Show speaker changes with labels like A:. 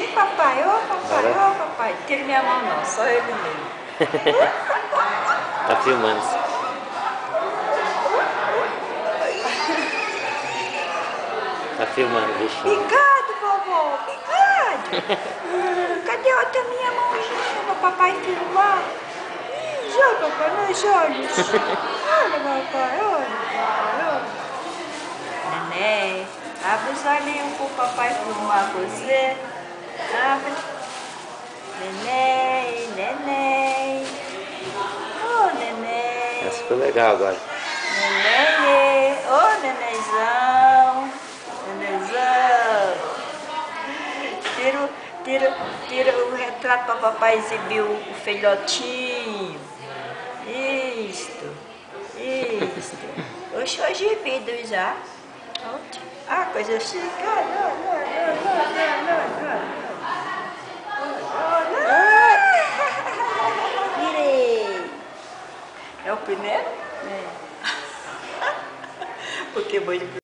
A: E papai, ô papai, ô papai. Tira minha mão não, só ele mesmo.
B: Tá filmando. Tá filmando, bichinho.
A: Picado, vovó, picado. Cadê outra minha mãozinha pra papai filmar? Ih, olha papai nos olhos. Olha papai, olha papai, olha. Neném, abre os olhinhos pro papai filmar você. Abre. Neném, neném. Oh, neném.
B: Essa ficou legal agora.
A: Neném, ô nenenzão. Nenenzão. Tira o retrato para papai exibir o filhotinho. Isto. Oxe, hoje é vidro já. Ah, coisa chique. Virei. É o primeiro? É. Porque vou